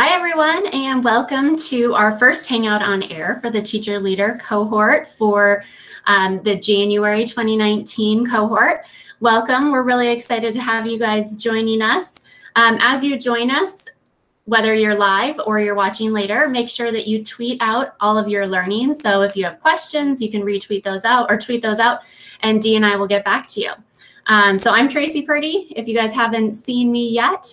Hi, everyone, and welcome to our first Hangout on Air for the Teacher Leader cohort for the January 2019 cohort. Welcome. We're really excited to have you guys joining us. As you join us, whether you're live or you're watching later, make sure that you tweet out all of your learning. So if you have questions, you can retweet those out or tweet those out, and Dee and I will get back to you. So I'm Tracy Purdy, if you guys haven't seen me yet.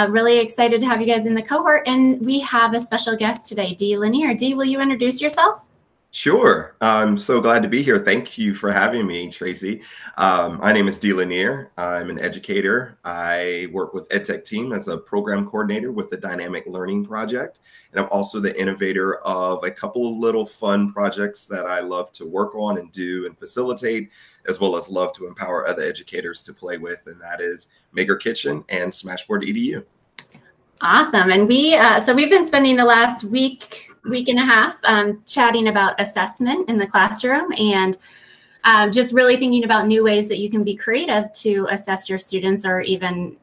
Really excited to have you guys in the cohort, and we have a special guest today, Dee Lanier. Dee, will you introduce yourself? Sure. I'm so glad to be here. Thank you for having me, Tracy. My name is Dee Lanier. I'm an educator. I work with EdTech team as a program coordinator with the Dynamic Learning Project. And I'm also the innovator of a couple of little fun projects that I love to work on and do and facilitate, as well as love to empower other educators to play with. And that is Maker Kitchen and SmashBoard EDU. Awesome. And so we've been spending the last week and a half chatting about assessment in the classroom and just really thinking about new ways that you can be creative to assess your students or even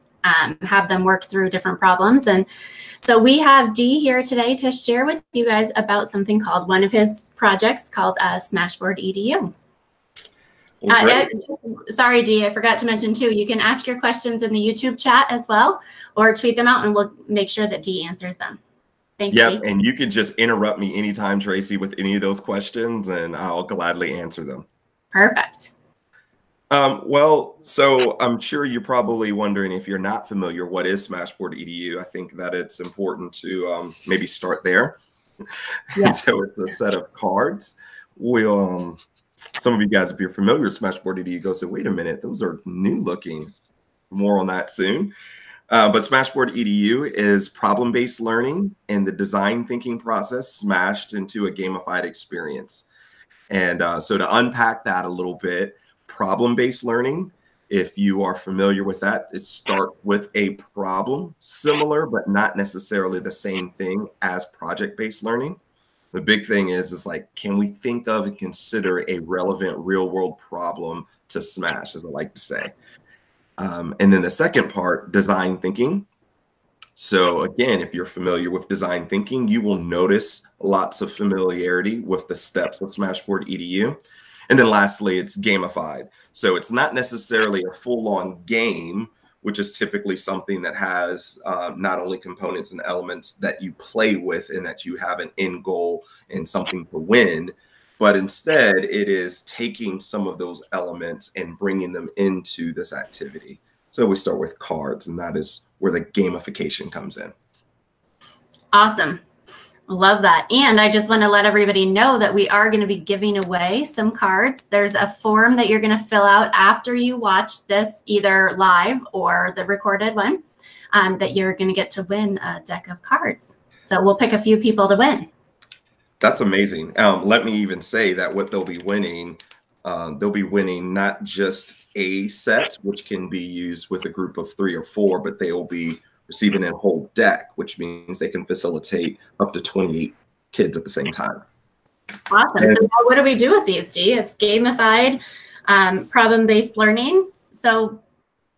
have them work through different problems. And so we have Dee here today to share with you guys about something called one of his projects called SmashBoard EDU. Sorry, Dee, I forgot to mention too, you can ask your questions in the YouTube chat as well, or tweet them out and we'll make sure that Dee answers them. Thanks, Yep, Dee. and you can just interrupt me anytime, Tracy, with any of those questions, and I'll gladly answer them. Perfect. Well, so I'm sure you're probably wondering, if you're not familiar, what is SmashBoard EDU? I think that it's important to maybe start there. Yeah. So it's a set of cards. Some of you guys, if you're familiar with SmashBoard EDU, go say, wait a minute, those are new looking. More on that soon. But SmashBoard EDU is problem-based learning and the design thinking process smashed into a gamified experience. And so to unpack that a little bit, problem-based learning, if you are familiar with that, it starts with a problem, similar but not necessarily the same thing as project-based learning. The big thing is like, can we think of and consider a relevant real world problem to smash, as I like to say. And then the second part, design thinking. So again, if you're familiar with design thinking, you will notice lots of familiarity with the steps of SmashBoard EDU. And then lastly, it's gamified. So it's not necessarily a full-on game, which is typically something that has not only components and elements that you play with and that you have an end goal and something to win, but instead it is taking some of those elements and bringing them into this activity. So we start with cards, and that is where the gamification comes in. Awesome. Love that. And I just want to let everybody know that we are going to be giving away some cards. There's a form that you're going to fill out after you watch this, either live or the recorded one, that you're going to get to win a deck of cards. So we'll pick a few people to win. That's amazing. Let me even say that what they'll be winning not just a set, which can be used with a group of 3 or 4, but they will be receiving a whole deck, which means they can facilitate up to 28 kids at the same time. Awesome. So what do we do with these, Dee? It's gamified, problem-based learning. So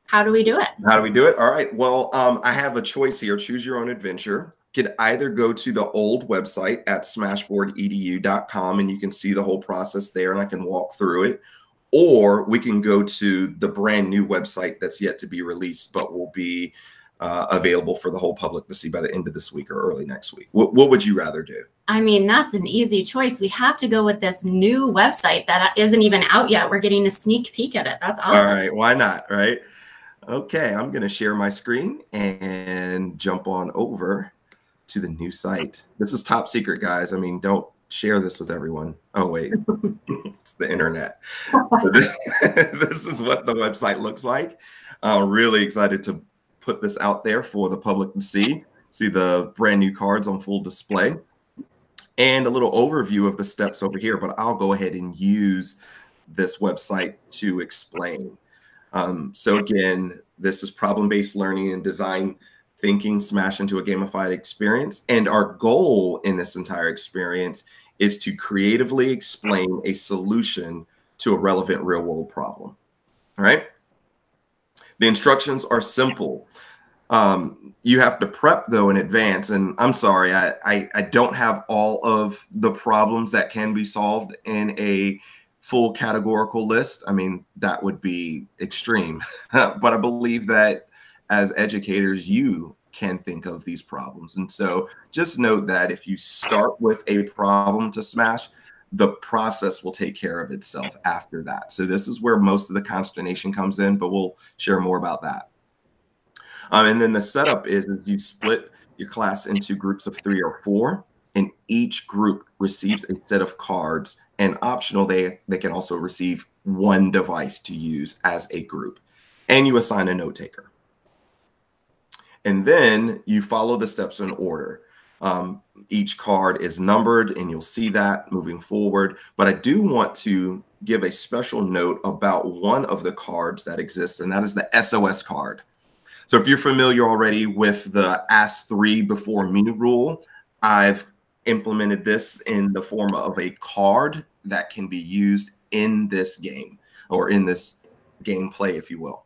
how do we do it? How do we do it? All right. Well, I have a choice here. Choose your own adventure. You can either go to the old website at smashboardedu.com and you can see the whole process there and I can walk through it. Or we can go to the brand new website that's yet to be released, but will be available for the whole public to see by the end of this week or early next week. What would you rather do? I mean, that's an easy choice. We have to go with this new website that isn't even out yet. We're getting a sneak peek at it. That's awesome. All right. Why not? Right. Okay. I'm going to share my screen and jump on over to the new site. This is top secret, guys. I mean, don't share this with everyone. Oh, wait. It's the internet. So this is what the website looks like. I'm really excited to put this out there for the public to see the brand new cards on full display and a little overview of the steps over here, but I'll go ahead and use this website to explain. So again, this is problem-based learning and design thinking smashed into a gamified experience. And our goal in this entire experience is to creatively explain a solution to a relevant real-world problem. All right. The instructions are simple. You have to prep though in advance, and I'm sorry, I don't have all of the problems that can be solved in a full categorical list. I mean, that would be extreme, but I believe that as educators, you can think of these problems. And so just note that if you start with a problem to smash, the process will take care of itself after that. So this is where most of the consternation comes in, but we'll share more about that. And then the setup is you split your class into groups of 3 or 4, and each group receives a set of cards, and optional, they can also receive one device to use as a group, and you assign a note taker. And then you follow the steps in order. Each card is numbered, and you'll see that moving forward. But I do want to give a special note about one of the cards that exists, and that is the SOS card. So if you're familiar already with the Ask 3 Before Me rule, I've implemented this in the form of a card that can be used in this game, or in this gameplay, if you will.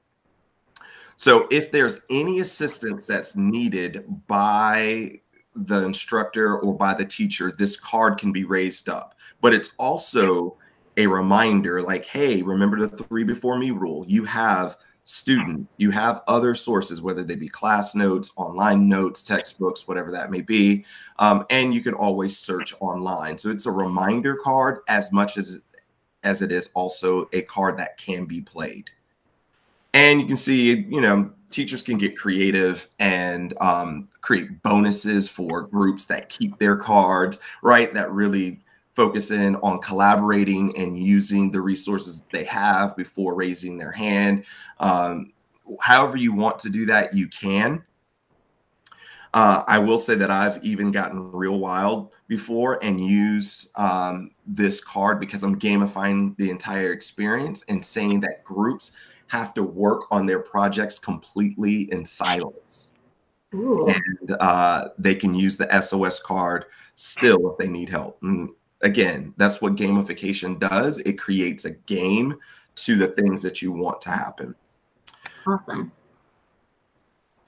So if there's any assistance that's needed by the instructor or by the teacher, this card can be raised up. But it's also a reminder like, hey, remember the 3 Before Me rule. You have students, you have other sources, whether they be class notes, online notes, textbooks, whatever that may be, and you can always search online. So it's a reminder card as much as it is also a card that can be played. And you can see, you know, teachers can get creative and create bonuses for groups that keep their cards, right, that really focus in on collaborating and using the resources they have before raising their hand. However you want to do that, you can. I will say that I've even gotten real wild before and use this card because I'm gamifying the entire experience and saying that groups have to work on their projects completely in silence. Ooh. And they can use the SOS card still if they need help. And again, that's what gamification does. It creates a game to the things that you want to happen. Awesome.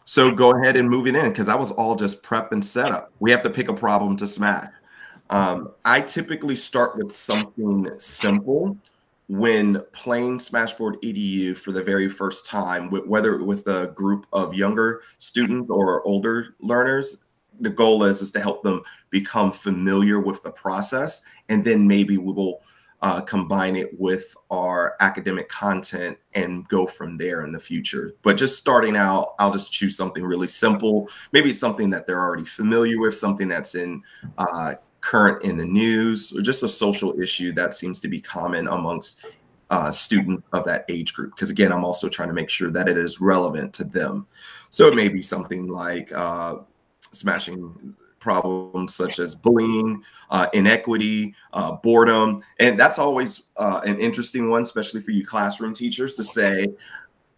So go ahead and move it in, because that was all just prep and setup. We have to pick a problem to smash. I typically start with something simple when playing SmashBoard EDU for the very first time, whether with a group of younger students or older learners. The goal is to help them become familiar with the process, and then maybe we will combine it with our academic content and go from there in the future. But just starting out, I'll just choose something really simple. Maybe something that they're already familiar with, something that's in current in the news, or just a social issue that seems to be common amongst students of that age group. Because again, I'm also trying to make sure that it is relevant to them. So it may be something like smashing problems such as bullying, inequity, boredom. And that's always an interesting one, especially for you classroom teachers, to say,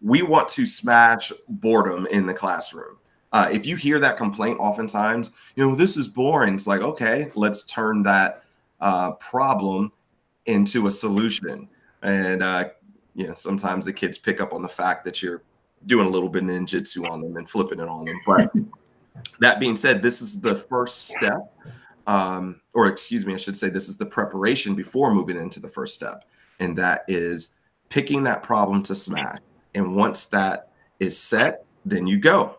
we want to smash boredom in the classroom. If you hear that complaint oftentimes, you know, this is boring. It's like, okay, let's turn that problem into a solution. And, you know, sometimes the kids pick up on the fact that you're doing a little bit of ninjutsu on them and flipping it on them. But that being said, this is the first step, or excuse me, I should say this is the preparation before moving into the first step. And that is picking that problem to smash. And once that is set, then you go.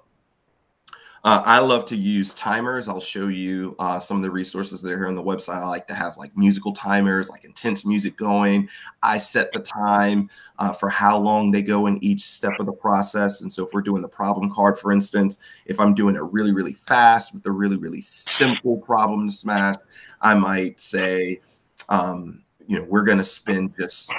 I love to use timers. I'll show you some of the resources that are here on the website. I like to have like musical timers, like intense music going. I set the time for how long they go in each step of the process. And so if we're doing the problem card, for instance, if I'm doing it really, really fast with a really, really simple problem to smash, I might say, you know, we're going to spend just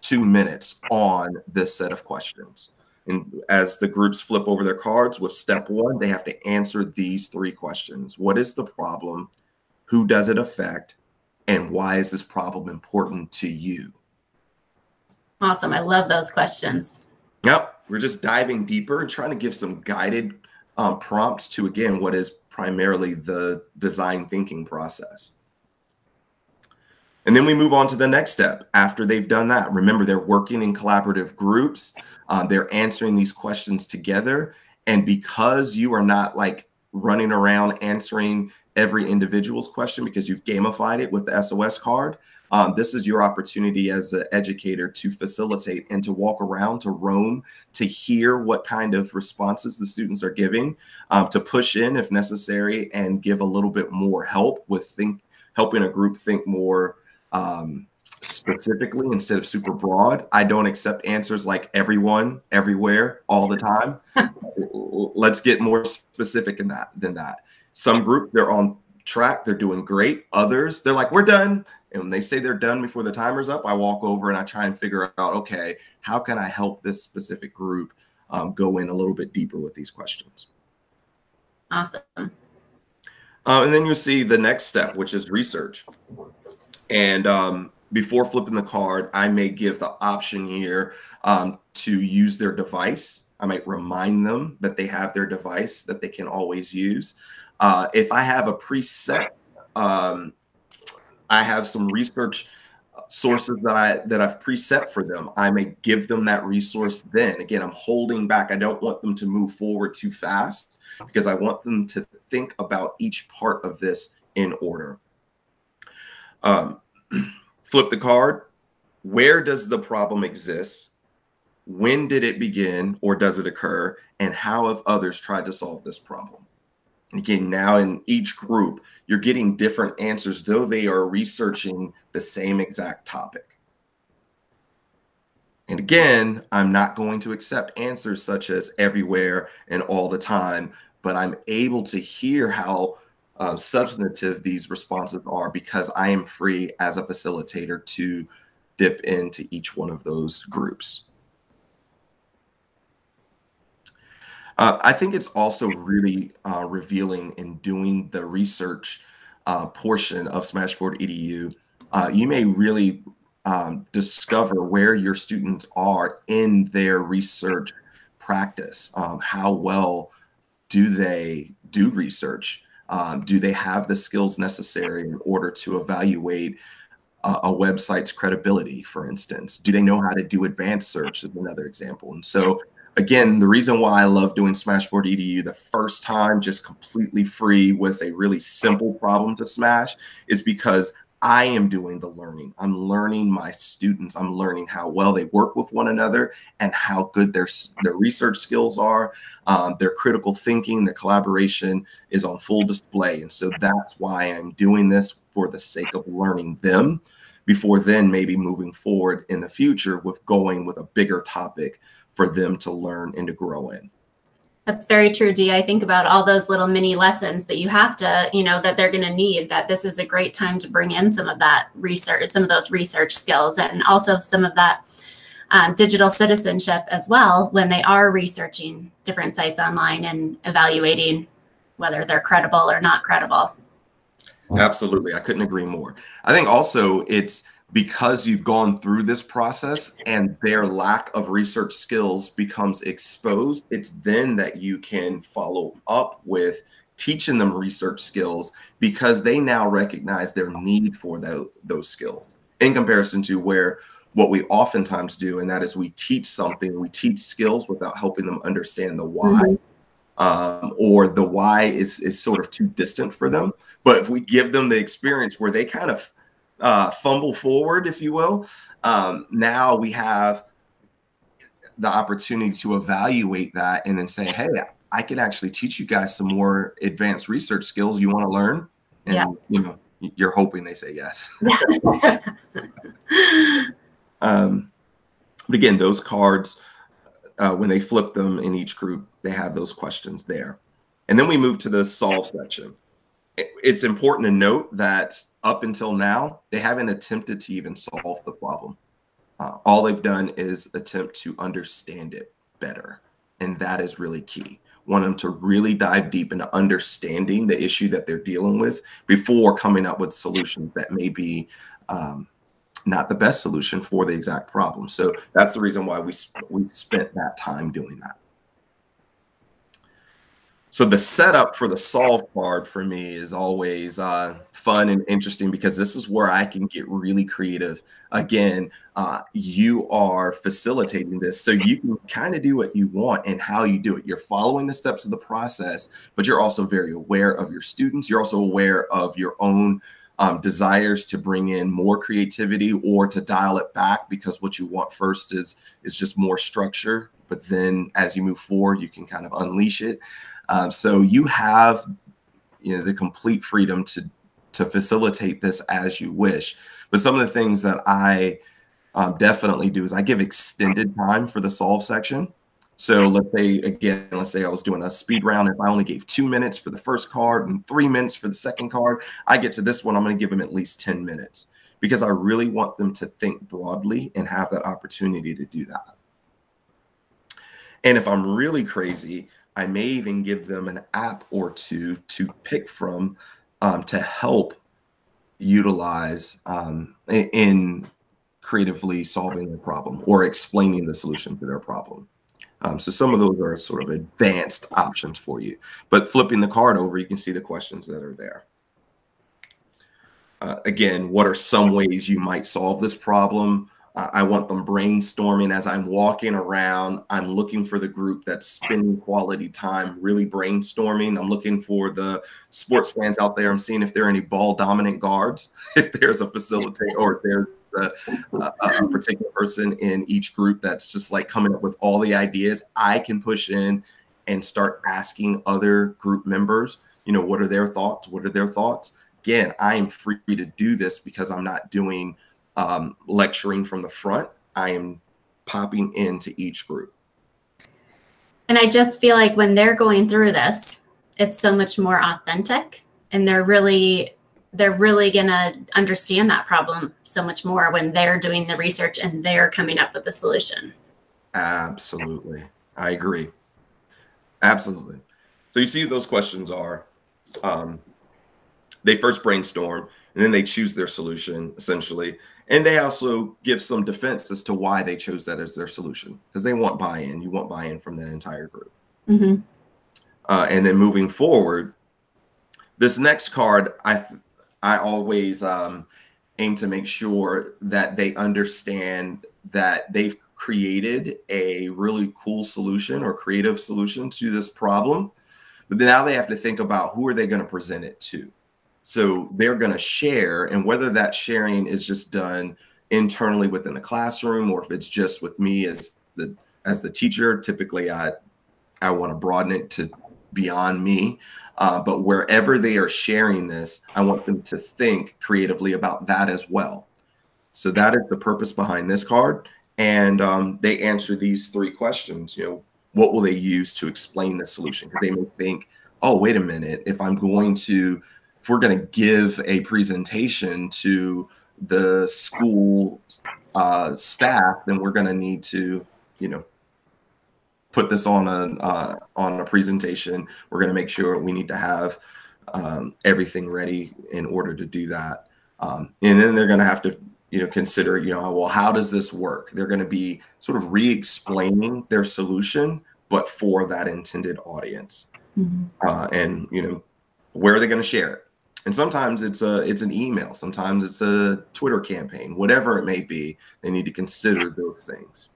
2 minutes on this set of questions. And as the groups flip over their cards with step 1, they have to answer these 3 questions. What is the problem? Who does it affect? And why is this problem important to you? Awesome. I love those questions. Yep. We're just diving deeper and trying to give some guided prompts to, again, what is primarily the design thinking process. And then we move on to the next step. After they've done that, remember, they're working in collaborative groups. They're answering these questions together. And because you are not like running around answering every individual's question because you've gamified it with the SOS card, this is your opportunity as an educator to facilitate and to walk around, to roam, to hear what kind of responses the students are giving, to push in if necessary, and give a little bit more help with helping a group think more specifically instead of super broad. I don't accept answers like everyone, everywhere, all the time. Let's get more specific than that. Some group, they're on track, they're doing great. Others, they're like, we're done. And when they say they're done before the timer's up, I walk over and I try and figure out, okay, how can I help this specific group go in a little bit deeper with these questions? Awesome. And then you'll see the next step, which is research. And before flipping the card, I may give the option here to use their device. I might remind them that they have their device that they can always use. If I have a preset, I have some research sources that I've preset for them, I may give them that resource then. Again, I'm holding back. I don't want them to move forward too fast because I want them to think about each part of this in order. Flip the card. Where does the problem exist? When did it begin or does it occur? And how have others tried to solve this problem? Again, now in each group, you're getting different answers, though they are researching the same exact topic. And again, I'm not going to accept answers such as everywhere and all the time, but I'm able to hear how substantive these responses are because I am free as a facilitator to dip into each one of those groups. I think it's also really revealing in doing the research portion of SmashBoard EDU. You may really discover where your students are in their research practice. How well do they do research? Do they have the skills necessary in order to evaluate a website's credibility, for instance? Do they know how to do advanced search is another example. And so again, the reason why I love doing SmashBoard EDU the first time, just completely free with a really simple problem to smash, is because I am doing the learning. I'm learning my students. I'm learning how well they work with one another and how good their research skills are. Their critical thinking, their collaboration is on full display. And so that's why I'm doing this, for the sake of learning them, before then maybe moving forward in the future with going with a bigger topic for them to learn and to grow in. That's very true, Dee. I think about all those little mini lessons that you have to, that they're going to need, that this is a great time to bring in some of that research, some of those research skills, and also some of that digital citizenship as well when they are researching different sites online and evaluating whether they're credible or not credible. Absolutely. I couldn't agree more. I think also it's because you've gone through this process and their lack of research skills becomes exposed, it's then that you can follow up with teaching them research skills, because they now recognize their need for those skills in comparison to what we oftentimes do, and that is we teach something, we teach skills without helping them understand the why. Or the why is sort of too distant for them. But if we give them the experience where they kind of fumble forward, if you will, now we have the opportunity to evaluate that and then say, hey, I can actually teach you guys some more advanced research skills. You want to learn? And you're hoping they say yes. But again, those cards, when they flip them in each group, they have those questions there. And then we move to the solve section. It's important to note that up until now, they haven't attempted to even solve the problem. All they've done is attempt to understand it better. And that is really key. Want them to really dive deep into understanding the issue that they're dealing with before coming up with solutions that may be not the best solution for the exact problem. So that's the reason why we spent that time doing that. So the setup for the solve card for me is always fun and interesting, because this is where I can get really creative. Again, you are facilitating this, so you can kind of do what you want and how you do it. You're following the steps of the process, but you're also very aware of your students. You're also aware of your own desires to bring in more creativity or to dial it back, because what you want first is just more structure. But then as you move forward, you can kind of unleash it. So you have, the complete freedom to facilitate this as you wish. But some of the things that I definitely do is I give extended time for the solve section. So let's say I was doing a speed round. If I only gave 2 minutes for the first card and 3 minutes for the second card, I get to this one, I'm going to give them at least 10 minutes, because I really want them to think broadly and have that opportunity to do that. And if I'm really crazy, I may even give them an app or two to pick from to help utilize in creatively solving their problem or explaining the solution to their problem. So some of those are sort of advanced options for you. But flipping the card over, you can see the questions that are there. Again, what are some ways you might solve this problem? I want them brainstorming as I'm walking around. I'm looking for the group that's spending quality time really brainstorming. I'm looking for the sports fans out there. I'm seeing if there are any ball dominant guards, if there's a facilitator, or if there's a particular person in each group that's just like coming up with all the ideas. I can push in and start asking other group members, what are their thoughts? What are their thoughts? Again, I am free to do this because I'm not doing lecturing from the front. I am popping into each group. And I just feel like when they're going through this, it's so much more authentic, and they're really gonna understand that problem so much more when they're doing the research and they're coming up with the solution. Absolutely. I agree. Absolutely. So you see, those questions are, they first brainstorm, and then they choose their solution, essentially. And they also give some defense as to why they chose that as their solution, because they want buy-in. You want buy-in from that entire group. Mm-hmm. And then moving forward, this next card, I always aim to make sure that they understand that they've created a really cool solution or creative solution to this problem. But then now they have to think about who are they going to present it to. So they're going to share, and whether that sharing is just done internally within the classroom, or if it's just with me as the teacher, typically I want to broaden it to beyond me. But wherever they are sharing this, I want them to think creatively about that as well. So that is the purpose behind this card. And they answer these 3 questions. What will they use to explain the solution? Because they may think, oh, wait a minute, if we're going to give a presentation to the school staff, then we're going to need to, put this on a presentation. We're going to make sure we need to have everything ready in order to do that. And then they're going to have to, consider, well, how does this work? They're going to be sort of re-explaining their solution, but for that intended audience. Mm-hmm. And, where are they going to share it? And sometimes it's an email, sometimes it's a Twitter campaign, whatever it may be. They need to consider those things.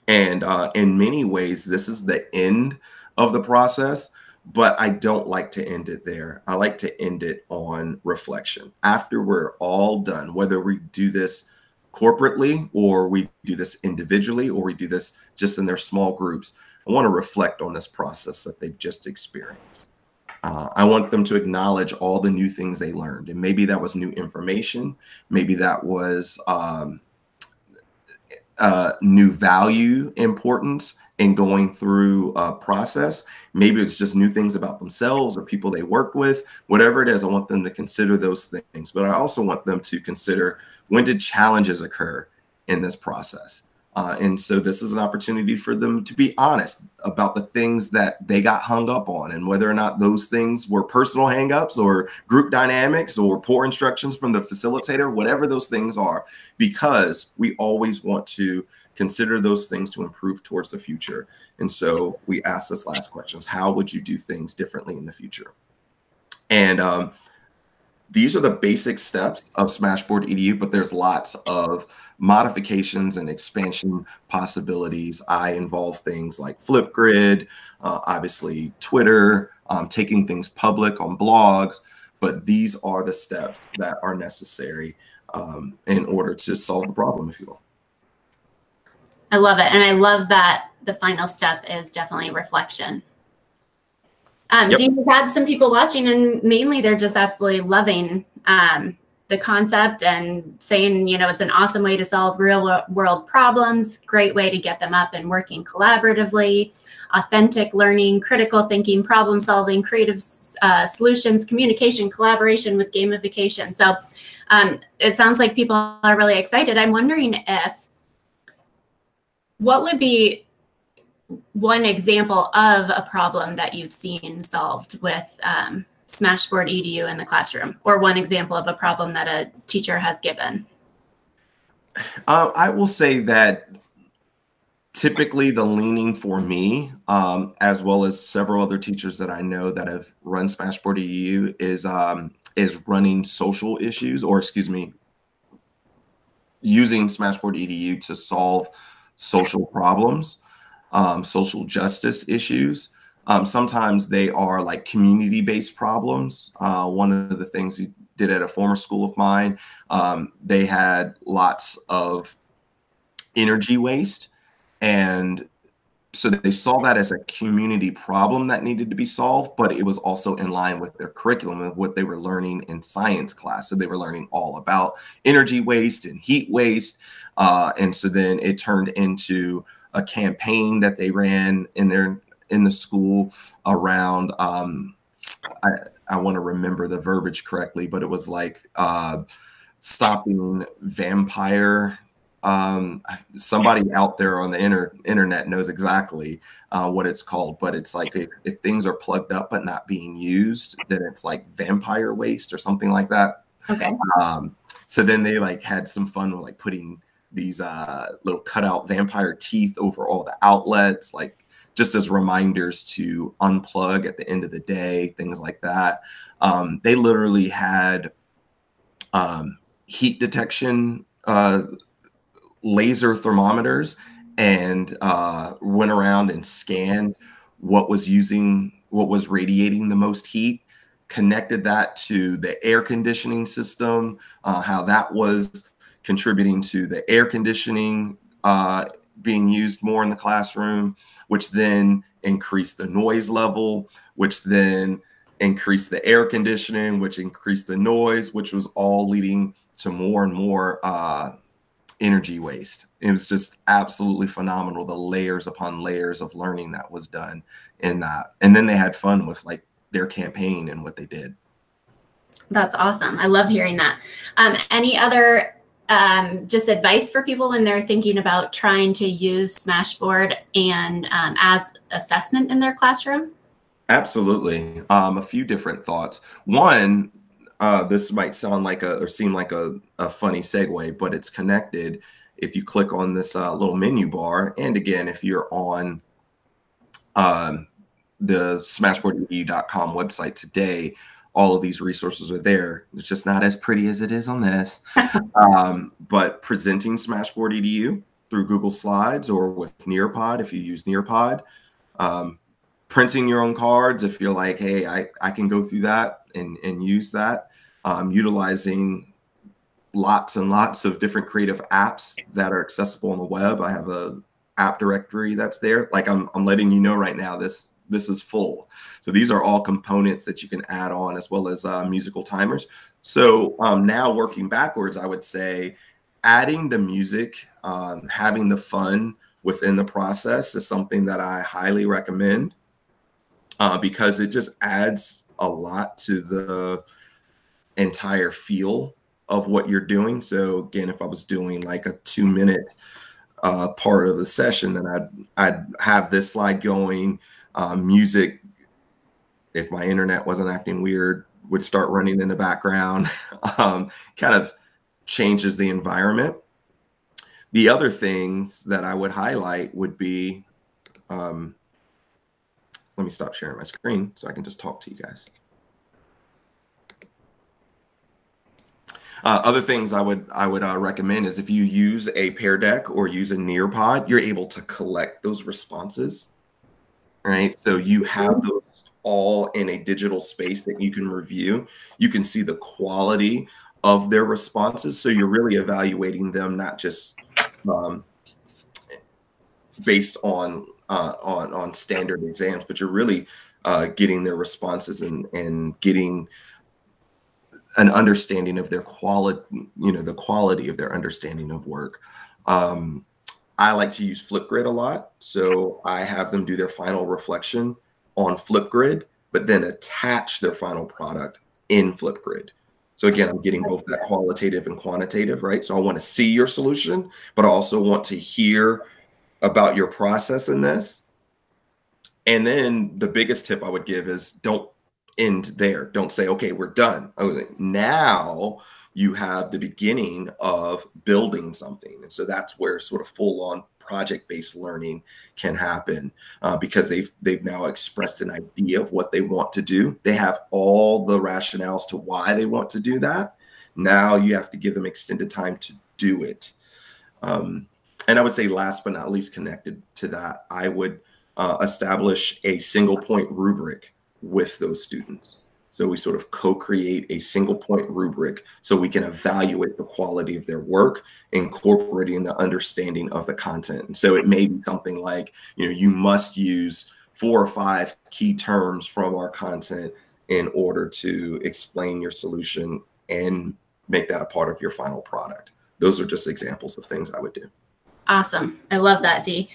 And in many ways, this is the end of the process, but I don't like to end it there. I like to end it on reflection. After we're all done, whether we do this corporately or we do this individually or we do this just in their small groups, I want to reflect on this process that they've just experienced. I want them to acknowledge all the new things they learned. And maybe that was new information. Maybe that was new value importance in going through a process. Maybe it's just new things about themselves or people they worked with. Whatever it is, I want them to consider those things. But I also want them to consider, when did challenges occur in this process? And so this is an opportunity for them to be honest about the things that they got hung up on, and whether or not those things were personal hangups or group dynamics or poor instructions from the facilitator, whatever those things are, because we always want to consider those things to improve towards the future. And so we asked this last questions: how would you do things differently in the future? And these are the basic steps of SmashBoard EDU, but there's lots of modifications and expansion possibilities. I involve things like Flipgrid, obviously Twitter, taking things public on blogs, but these are the steps that are necessary in order to solve the problem, if you will. I love it. And I love that the final step is definitely reflection. Yep. Do you have some people watching, and mainly they're just absolutely loving the concept and saying, you know, it's an awesome way to solve real world problems, great way to get them up and working collaboratively, authentic learning, critical thinking, problem solving, creative solutions, communication, collaboration with gamification. So it sounds like people are really excited. I'm wondering what would be one example of a problem that you've seen solved with SmashBoard EDU in the classroom, or one example of a problem that a teacher has given? I will say that typically the leaning for me, as well as several other teachers that I know that have run SmashBoard EDU, is running social issues, or excuse me, using SmashBoard EDU to solve social problems. Social justice issues. Sometimes they are like community-based problems. One of the things we did at a former school of mine, they had lots of energy waste. And so they saw that as a community problem that needed to be solved, but it was also in line with their curriculum and what they were learning in science class. So they were learning all about energy waste and heat waste. And so then it turned into a campaign that they ran in the school around, I want to remember the verbiage correctly, but it was like stopping vampire. Somebody out there on the internet knows exactly what it's called, but it's like if things are plugged up but not being used, then it's like vampire waste or something like that. Okay. So then they like had some fun with like putting these little cutout vampire teeth over all the outlets, like just as reminders to unplug at the end of the day, things like that. They literally had heat detection laser thermometers and went around and scanned what was radiating the most heat, connected that to the air conditioning system, how that was contributing to the air conditioning being used more in the classroom, which then increased the noise level, which then increased the air conditioning, which increased the noise, which was all leading to more and more energy waste. It was just absolutely phenomenal, the layers upon layers of learning that was done in that. And then they had fun with like their campaign and what they did. That's awesome. I love hearing that. Any other just advice for people when they're thinking about trying to use SmashBoard and as assessment in their classroom? Absolutely. A few different thoughts. One, this might sound like or seem like a funny segue, but it's connected. If you click on this little menu bar, and again, if you're on the SmashBoardEDU.com website today, all of these resources are there. It's just not as pretty as it is on this. But presenting SmashBoard EDU through Google Slides or with Nearpod, if you use Nearpod, printing your own cards, if you're like, hey, I can go through that and use that, utilizing lots and lots of different creative apps that are accessible on the web. I have a app directory that's there. Like I'm letting you know right now, this is full. So these are all components that you can add on, as well as musical timers. So now working backwards, I would say adding the music, having the fun within the process is something that I highly recommend because it just adds a lot to the entire feel of what you're doing. So again, if I was doing like a 2-minute part of the session, then I'd have this slide going. Music, if my internet wasn't acting weird, would start running in the background. Kind of changes the environment. The other things that I would highlight would be, let me stop sharing my screen so I can just talk to you guys. Other things I would recommend is if you use a Pear Deck or use a Nearpod, you're able to collect those responses, right? So you have those all in a digital space that you can review. You can see the quality of their responses. So you're really evaluating them, not just based on standard exams, but you're really getting their responses and getting an understanding of their quality, the quality of their understanding of work. I like to use Flipgrid a lot. So I have them do their final reflection on Flipgrid, but then attach their final product in Flipgrid. So again, I'm getting both that qualitative and quantitative, right? So I want to see your solution, but I also want to hear about your process in this. And then the biggest tip I would give is don't end there. Don't say, okay, we're done. Now you have the beginning of building something. And so that's where sort of full-on project-based learning can happen because they've now expressed an idea of what they want to do. They have all the rationales to why they want to do that. Now you have to give them extended time to do it. And I would say last but not least, connected to that, I would establish a single point rubric with those students. So we sort of co-create a single point rubric so we can evaluate the quality of their work, incorporating the understanding of the content. And so it may be something like, you must use 4 or 5 key terms from our content in order to explain your solution and make that a part of your final product. Those are just examples of things I would do. Awesome. I love that, Dee.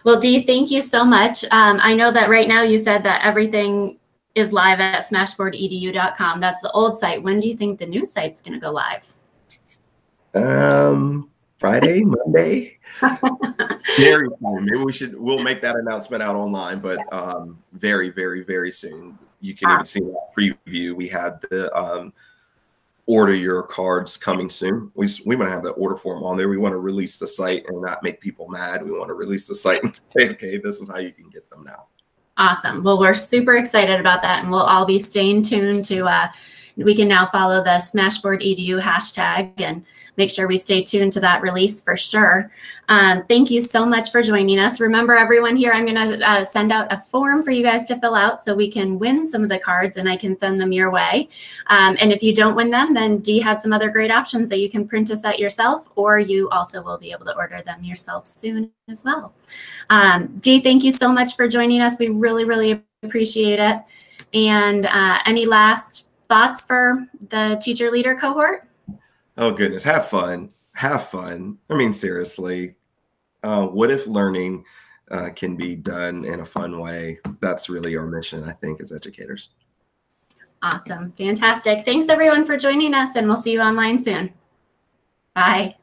Well, Dee, thank you so much. I know that right now you said that everything is live at smashboardedu.com. That's the old site. When do you think the new site's going to go live? Friday, Monday. Very soon. Maybe we'll make that announcement out online, but very, very, very soon. You can even see that preview. We had the order your cards coming soon. We want to have that order form on there. We want to release the site and not make people mad. We want to release the site and say, okay, this is how you can get them now. Awesome. Well, we're super excited about that, and we'll all be staying tuned to, we can now follow the SmashBoard EDU hashtag and make sure we stay tuned to that release for sure. Thank you so much for joining us. Remember, everyone here, I'm going to send out a form for you guys to fill out so we can win some of the cards and I can send them your way. And if you don't win them, then Dee had some other great options that you can print us out yourself, or you also will be able to order them yourself soon as well. Dee, thank you so much for joining us. We really, really appreciate it. And any last thoughts for the teacher leader cohort? Oh, goodness. Have fun. Have fun. I mean, seriously, what if learning can be done in a fun way? That's really our mission, I think, as educators. Awesome. Fantastic. Thanks, everyone, for joining us, and we'll see you online soon. Bye.